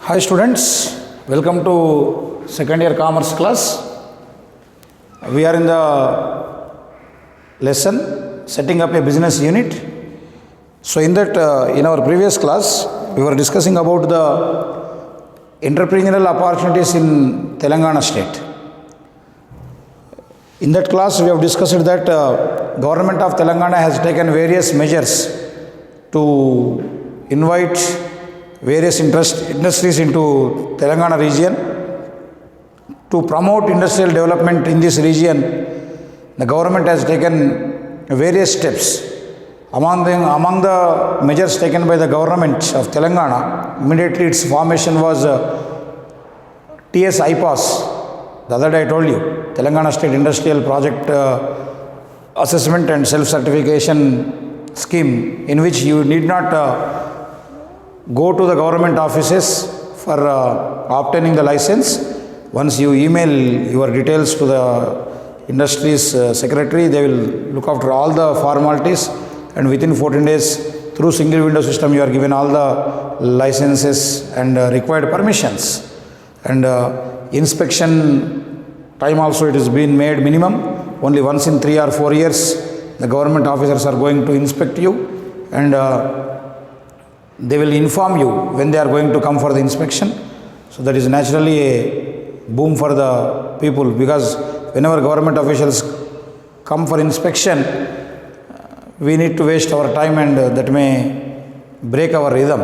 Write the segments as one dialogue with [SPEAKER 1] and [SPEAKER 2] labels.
[SPEAKER 1] Hi students, welcome to second year commerce class. We are in the lesson setting up a business unit. So in that in our previous class we were discussing about the entrepreneurial opportunities in Telangana state. In that class we have discussed that government of Telangana has taken various measures to invite various industries into Telangana region. To promote industrial development in this region, the government has taken various steps. Among the measures taken by the government of Telangana, immediately its formation was TS IPAS. The other day I told you, Telangana State Industrial Project Assessment and Self-Certification Scheme, in which you need not go to the government offices for obtaining the license. Once you email your details to the industry's secretary, they will look after all the formalities, and within 14 days through single window system you are given all the licenses and required permissions. And inspection time also it has been made minimum. Only once in 3 or 4 years the government officers are going to inspect you, and they will inform you when they are going to come for the inspection. So that is naturally a boom for the people, because whenever government officials come for inspection, we need to waste our time, and that may break our rhythm.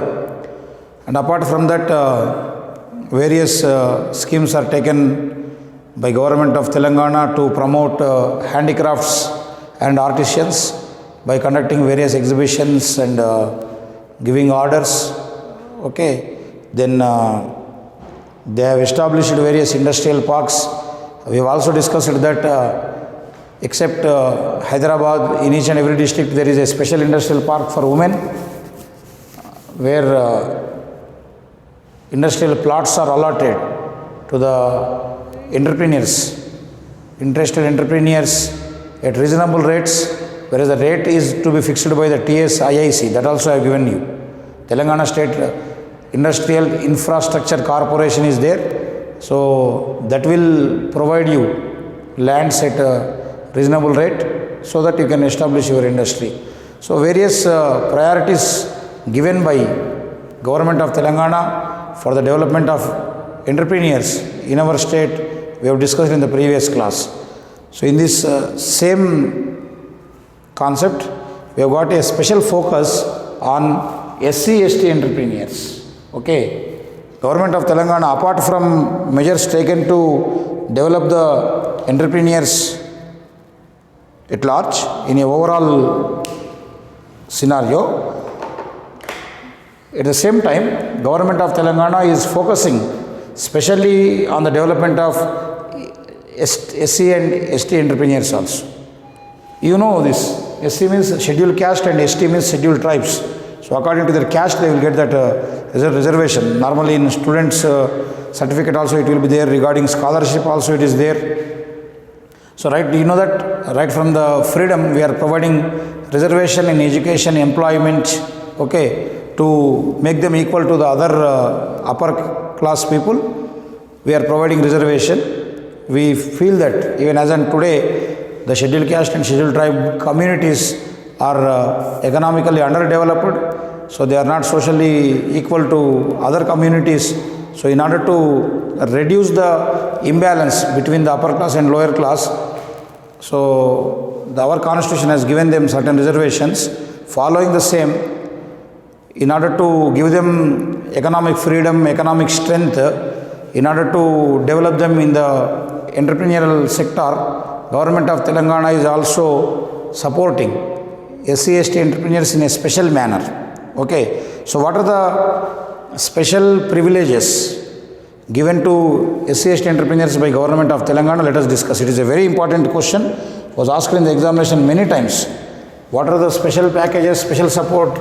[SPEAKER 1] And apart from that, various schemes are taken by government of Telangana to promote handicrafts and artisans by conducting various exhibitions and giving orders. Okay, then they have established various industrial parks. We have also discussed that except Hyderabad, in each and every district there is a special industrial park for women, where industrial plots are allotted to the entrepreneurs, interested entrepreneurs at reasonable rates, whereas the rate is to be fixed by the TSIIC. That also I have given you. Telangana State Industrial Infrastructure Corporation is there, so that will provide you lands at a reasonable rate so that you can establish your industry. So various priorities given by government of Telangana for the development of entrepreneurs in our state we have discussed in the previous class. So in this same concept we have got a special focus on SC/ST entrepreneurs. Okay, government of Telangana, apart from measures taken to develop the entrepreneurs at large in a overall scenario, at the same time government of Telangana is focusing specially on the development of SC and ST entrepreneurs also. You know this, SC means scheduled caste and ST means scheduled tribes. So according to their caste they will get that reservation. Normally in students certificate also it will be there, regarding scholarship also it is there. So right, you know that right from the freedom we are providing reservation in education, employment, okay, to make them equal to the other upper class people. We are providing reservation. We feel that even as on today the scheduled caste and scheduled tribe communities are economically underdeveloped, so they are not socially equal to other communities. So in order to reduce the imbalance between the upper class and lower class, so our constitution has given them certain reservations. Following the same, in order to give them economic freedom, economic strength, in order to develop them in the entrepreneurial sector, government of Telangana is also supporting SC/ST entrepreneurs in a special manner. Okay, so what are the special privileges given to SC/ST entrepreneurs by government of Telangana? Let us discuss. It is a very important question, was asked in the examination many times. What are the special packages, special support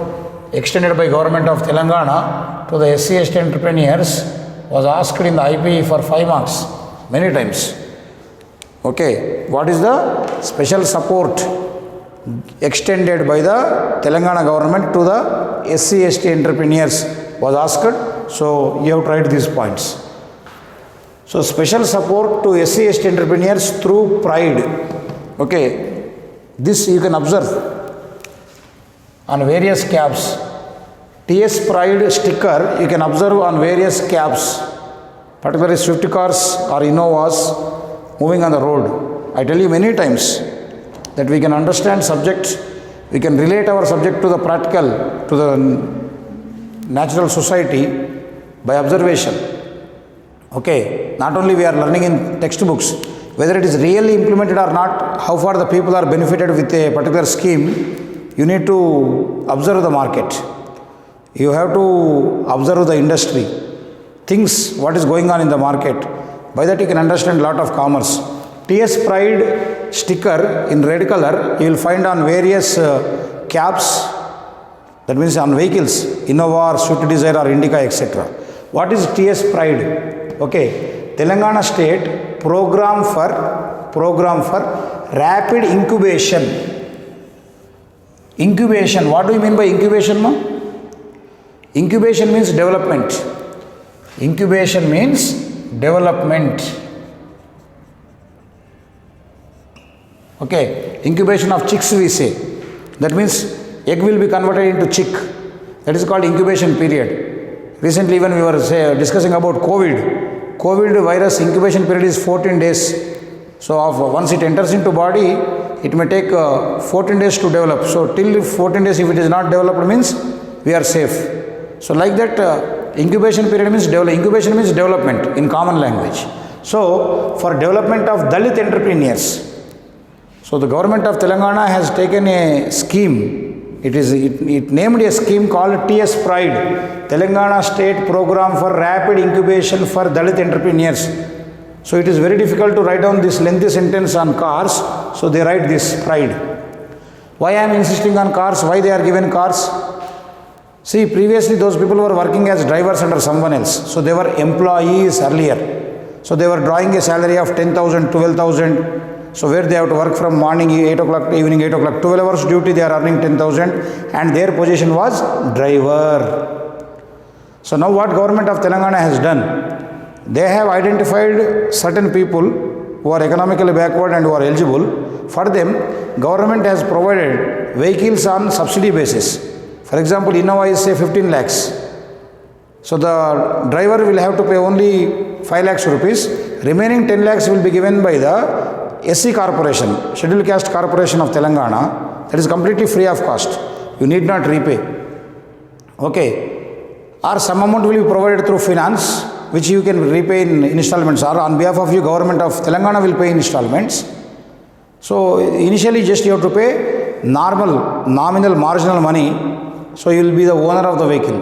[SPEAKER 1] extended by government of Telangana to the SC/ST entrepreneurs? Was asked in the IP for 5 marks many times. Okay, what is the special support extended by the Telangana government to the SC/ST entrepreneurs was asked. So you have tried these points. So special support to SC/ST entrepreneurs through PRIDE. Okay, this you can observe on various cabs. TS PRIDE sticker you can observe on various cabs, particularly Swift cars or Innovas moving on the road. I tell you many times that we can understand subject, we can relate our subject to the practical, to the natural society by observation. Okay, not only we are learning in textbooks, whether it is really implemented or not, how far the people are benefited with a particular scheme, you need to observe the market. You have to observe the industry, things, what is going on in the market. By that you can understand a lot of commerce. TS PRIDE sticker in red color you will find on various cabs, that means on vehicles, Innova or Swift Desire or Indica, etc. What is TS PRIDE? Okay, Telangana State Program for Rapid Incubation. Incubation, what do you mean by incubation, ma? Incubation means development. Incubation means development. Okay, incubation of chicks we say. That means egg will be converted into chick. That is called incubation period. Recently when we were discussing about COVID virus incubation period is 14 days. So once it enters into body, it may take 14 days to develop. So till 14 days if it is not developed means we are safe. So like that incubation period means incubation means development in common language. So for development of Dalit entrepreneurs, so the government of Telangana has taken a scheme. It named a scheme called TS PRIDE, Telangana State Program for Rapid Incubation for Dalit Entrepreneurs. So it is very difficult to write down this lengthy sentence on cars. So they write this PRIDE. Why I am insisting on cars? Why they are given cars? See, previously those people were working as drivers under someone else. So they were employees earlier. So they were drawing a salary of 10,000, 12,000. So where they have to work from morning 8 o'clock to evening 8 o'clock, 12 hours duty they are earning 10,000 and their position was driver. So now what government of Telangana has done, they have identified certain people who are economically backward and who are eligible. For them, government has provided vehicles on subsidy basis. For example, Innova is say 15 lakhs. So the driver will have to pay only 5 lakhs rupees. Remaining 10 lakhs will be given by the SC Corporation, Scheduled Caste Corporation of Telangana. That is completely free of cost. You need not repay. Okay. Or some amount will be provided through finance, which you can repay in installments, or on behalf of you, government of Telangana will pay in installments. So initially just you have to pay normal, nominal, marginal money. So you will be the owner of the vehicle.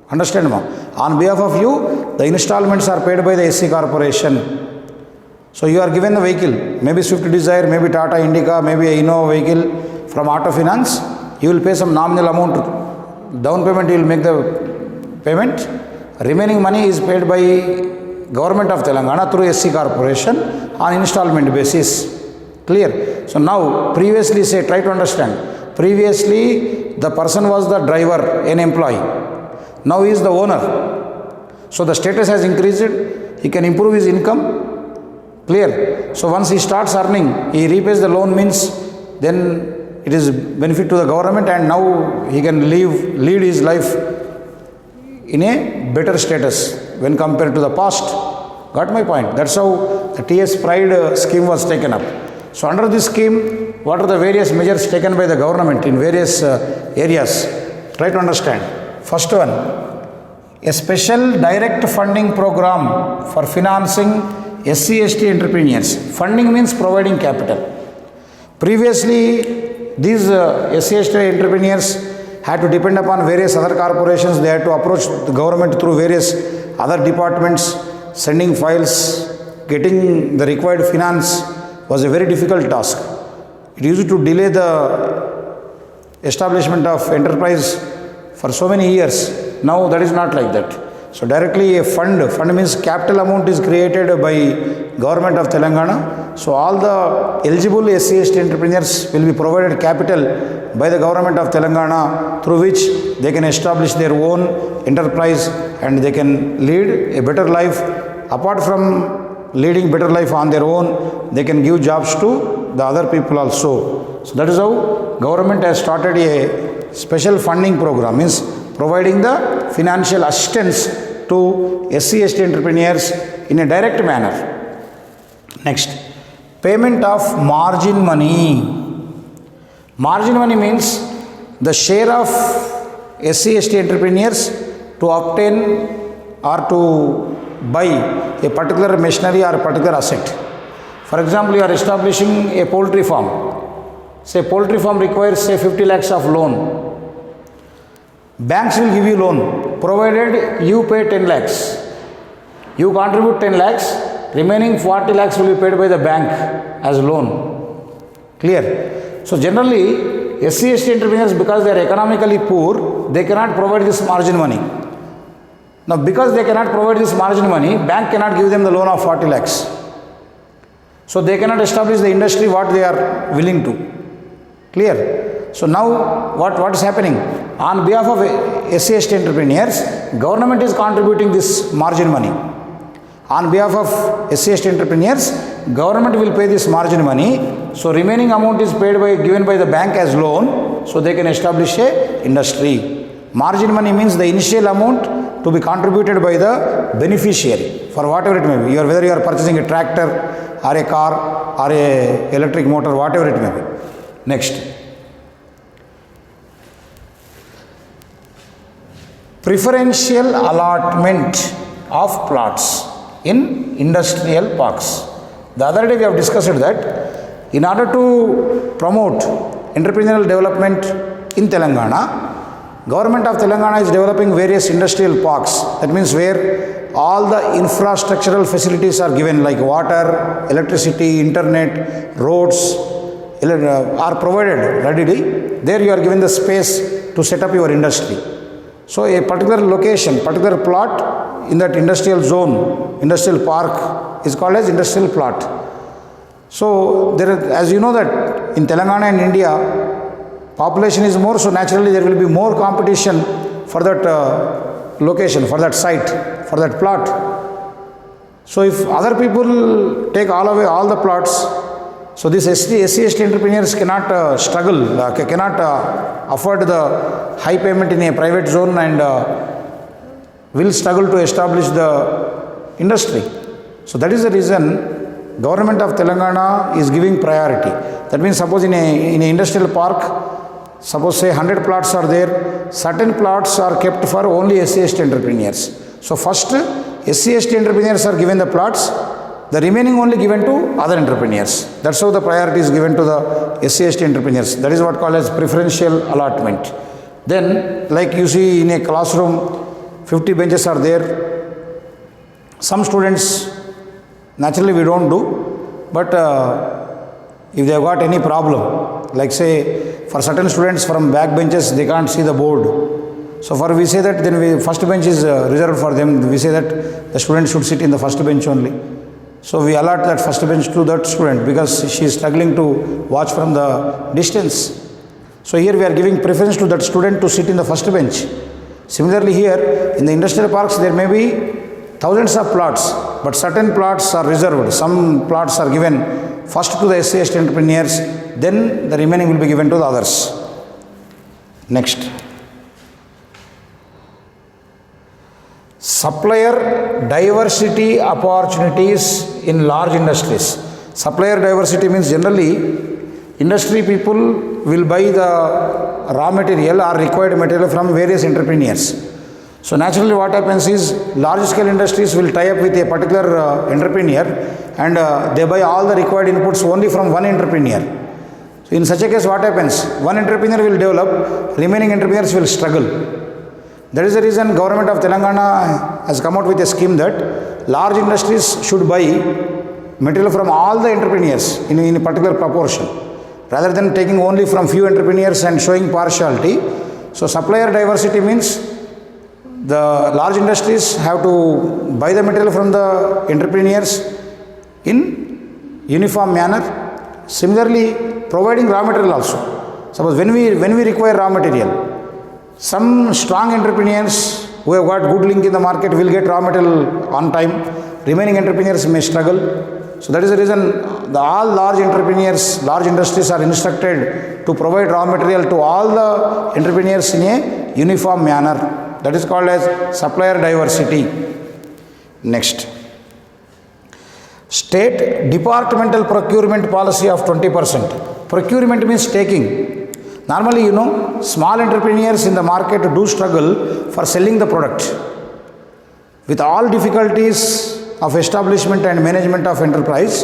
[SPEAKER 1] Understand, ma? On behalf of you, the installments are paid by the SC Corporation. So you are given the vehicle, maybe Swift Desire, maybe Tata Indica, maybe a Innova vehicle from Auto Finance. You will pay some nominal amount. Down payment you will make the payment. Remaining money is paid by government of Telangana through SC Corporation on installment basis. Clear? So now previously say, try to understand. Previously the person was the driver, an employee. Now he is the owner. So the status has increased. He can improve his income. Clear? So once he starts earning, he repays the loan means then it is benefit to the government and now he can lead his life in a better status when compared to the past. Got my point? That's how the TS PRIDE scheme was taken up. So under this scheme, what are the various measures taken by the government in various areas? Try to understand. First one, a special direct funding program for financing SC/ST entrepreneurs. Funding means providing capital. Previously, these SC/ST entrepreneurs had to depend upon various other corporations. They had to approach the government through various other departments, sending files, getting the required finance was a very difficult task. It used to delay the establishment of enterprise for so many years. Now that is not like that. So directly a fund means capital amount is created by government of Telangana. So all the eligible SC/ST entrepreneurs will be provided capital by the government of Telangana, through which they can establish their own enterprise and they can lead a better life. Apart from leading better life on their own, they can give jobs to the other people also. So that is how government has started a special funding program, means providing the financial assistance to SC/ST entrepreneurs in a direct manner. Next, payment of margin money. Margin money means the share of SC/ST entrepreneurs to obtain or to buy a particular machinery or a particular asset. For example, you are establishing a poultry farm. Say poultry farm requires say 50 lakhs of loan. Banks will give you loan provided you pay 10 lakhs. You contribute 10 lakhs, remaining 40 lakhs will be paid by the bank as loan. Clear? So generally SC/ST entrepreneurs, because they are economically poor, they cannot provide this margin money. Now because they cannot provide this margin money, bank cannot give them the loan of 40 lakhs. So they cannot establish the industry what they are willing to. Clear? So now what is happening? On behalf of SC/ST entrepreneurs, government is contributing this margin money. On behalf of SC/ST entrepreneurs, government will pay this margin money. So remaining amount is given by the bank as loan, so they can establish a industry. Margin money means the initial amount to be contributed by the beneficiary for whatever it may be. Whether you are purchasing a tractor or a car or a electric motor, whatever it may be. Next, preferential allotment of plots in industrial parks. The other day we have discussed that in order to promote entrepreneurial development in Telangana, Government of Telangana is developing various industrial parks. That means where all the infrastructural facilities are given, like water, electricity, internet, roads are provided readily. There you are given the space to set up your industry. So a particular location, particular plot in that industrial zone, industrial park is called as industrial plot. So as you know that in Telangana and India, population is more, so naturally there will be more competition for that location, for that site, for that plot. So if other people take away all the plots, so these SC/ST entrepreneurs cannot struggle, cannot afford the high payment in a private zone and will struggle to establish the industry. So that is the reason Government of Telangana is giving priority. That means suppose in an industrial park, suppose say 100 plots are there, certain plots are kept for only SC/ST entrepreneurs. So first SC/ST entrepreneurs are given the plots, the remaining only given to other entrepreneurs. That's how the priority is given to the SC/ST entrepreneurs. That is what called as preferential allotment. Then like you see in a classroom, 50 benches are there. Some students, naturally we don't do, but if they have got any problem, like say for certain students from back benches they can't see the board. So we say that then first bench is reserved for them. We say that the student should sit in the first bench only. So we allot that first bench to that student because she is struggling to watch from the distance. So here we are giving preference to that student to sit in the first bench. Similarly here in the industrial parks there may be thousands of plots, but certain plots are reserved. Some plots are given first to the SC/ST entrepreneurs, then the remaining will be given to the others. Next, supplier diversity opportunities in large industries. Supplier diversity means generally industry people will buy the raw material or required material from various entrepreneurs. So naturally what happens is large scale industries will tie up with a particular entrepreneur and they buy all the required inputs only from one entrepreneur. So in such a case what happens? One entrepreneur will develop, remaining entrepreneurs will struggle. That is the reason Government of Telangana has come out with a scheme that large industries should buy material from all the entrepreneurs in a particular proportion, rather than taking only from few entrepreneurs and showing partiality. So supplier diversity means The large industries have to buy the material from the entrepreneurs in uniform manner. Similarly, providing raw material also. Suppose when we require raw material, some strong entrepreneurs who have got good link in the market will get raw material on time. Remaining entrepreneurs may struggle. So that is the reason all large entrepreneurs, large industries are instructed to provide raw material to all the entrepreneurs in a uniform manner. That is called as supplier diversity. Next. State departmental procurement policy of 20%. Procurement means taking. Normally, small entrepreneurs in the market do struggle for selling the product. With all difficulties of establishment and management of enterprise,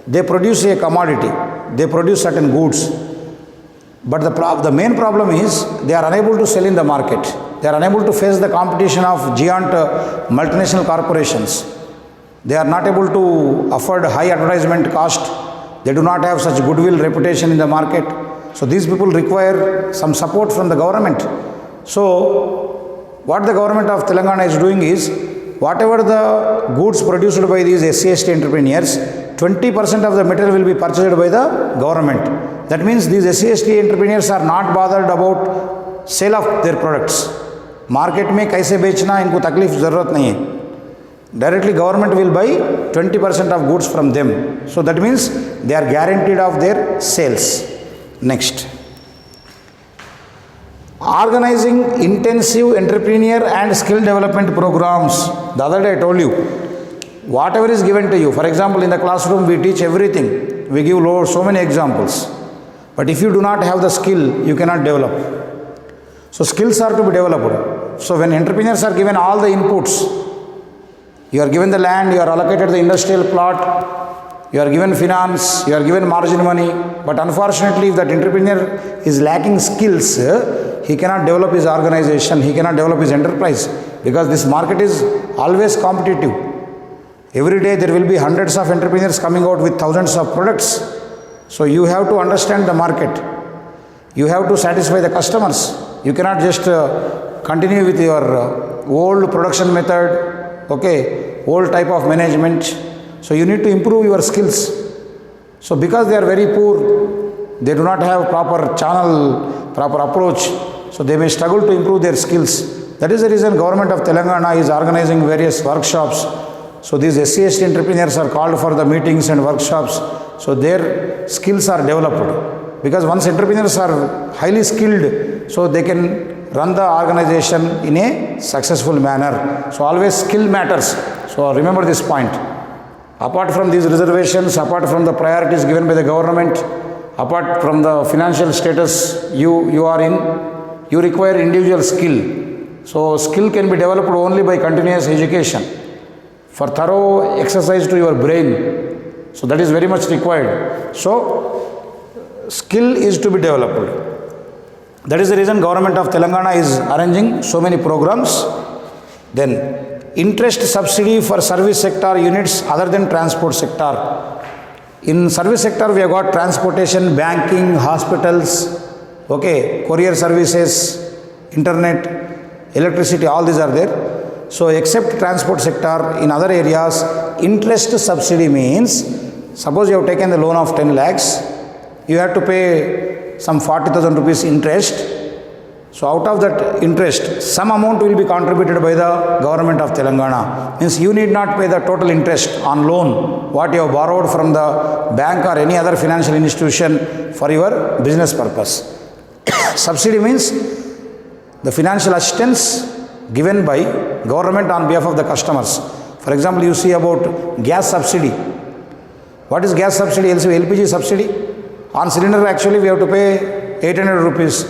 [SPEAKER 1] they produce a commodity. They produce certain goods. But the main problem is they are unable to sell in the market. They are unable to face the competition of giant multinational corporations. They are not able to afford high advertisement cost. They do not have such goodwill reputation in the market. So these people require some support from the government. So what the government of Telangana is doing is, whatever the goods produced by these SC/ST entrepreneurs, 20% of the material will be purchased by the government. That means these SC/ST entrepreneurs are not bothered about sale of their products. Market में कैसे बेचना इनको तकलीफ ज़रूरत नहीं है. Directly government will buy 20% of goods from them. So that means they are guaranteed of their sales. Next. Organizing intensive entrepreneur and skill development programs. The other day I told you, whatever is given to you, for example in the classroom we teach everything. We give so many examples. But if you do not have the skill, you cannot develop. So skills are to be developed. So when entrepreneurs are given all the inputs, you are given the land, you are allocated the industrial plot, you are given finance, you are given margin money, but unfortunately if that entrepreneur is lacking skills, he cannot develop his organization, he cannot develop his enterprise, because this market is always competitive. Every day there will be hundreds of entrepreneurs coming out with thousands of products. So you have to understand the market. You have to satisfy the customers. You cannot just continue with your old production method, old type of management. So you need to improve your skills. So because they are very poor, they do not have proper channel, proper approach, so they may struggle to improve their skills. That is the reason government of Telangana is organizing various workshops. So these SC/ST entrepreneurs are called for the meetings and workshops. So their skills are developed. Because once entrepreneurs are highly skilled, so they can run the organization in a successful manner. So always skill matters. So remember this point. Apart from these reservations, apart from the priorities given by the government, apart from the financial status you are in, you require individual skill. So skill can be developed only by continuous education, for thorough exercise to your brain. So that is very much required. So skill is to be developed. That is the reason government of Telangana is arranging so many programs. Then interest subsidy for service sector units other than transport sector. In service sector we have got transportation, banking, hospitals, courier services, internet, electricity, all these are there. So except transport sector, in other areas, interest subsidy means, suppose you have taken the loan of 10 lakhs, you have to pay some 40,000 rupees interest. So out of that interest, some amount will be contributed by the government of Telangana. Means you need not pay the total interest on loan, what you have borrowed from the bank or any other financial institution for your business purpose. Subsidy means the financial assistance given by government on behalf of the customers. For example, you see about gas subsidy. What is gas subsidy? LPG subsidy. On cylinder actually we have to pay 800 rupees.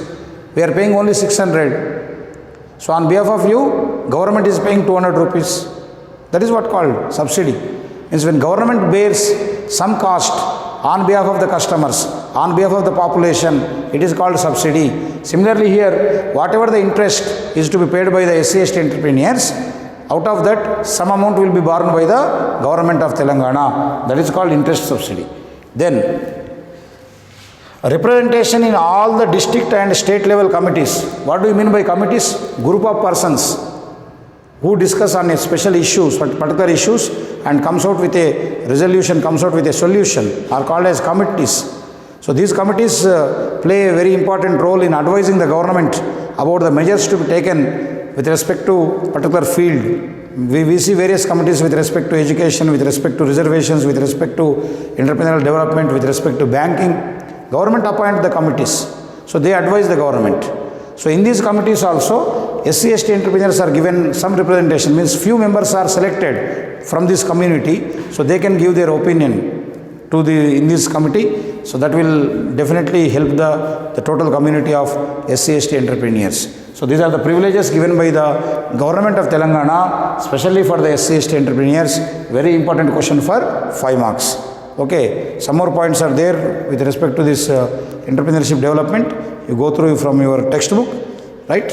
[SPEAKER 1] We are paying only 600. So on behalf of you, government is paying 200 rupees. That is what called subsidy. Means when government bears some cost on behalf of the customers, on behalf of the population, it is called subsidy. Similarly here, whatever the interest is to be paid by the SC/ST entrepreneurs, out of that some amount will be borne by the government of Telangana. That is called interest subsidy. Then representation in all the district and state level committees. What do you mean by committees? Group of persons. who discuss on a special issues, particular issues, and comes out with a resolution, comes out with a solution, are called as committees. So these committees play a very important role in advising the government about the measures to be taken with respect to particular field. We see various committees with respect to education, with respect to reservations, with respect to entrepreneurial development, with respect to banking. Government appoint the committees. So they advise the government. So in these committees also, SC/ST entrepreneurs are given some representation, means few members are selected from this community, so they can give their opinion to in this committee. So that will definitely help the total community of SC/ST entrepreneurs. So these are the privileges given by the government of Telangana, especially for the SC/ST entrepreneurs. Very important question for 5 marks. Okay, some more points are there with respect to this entrepreneurship development. You go through from your textbook, right?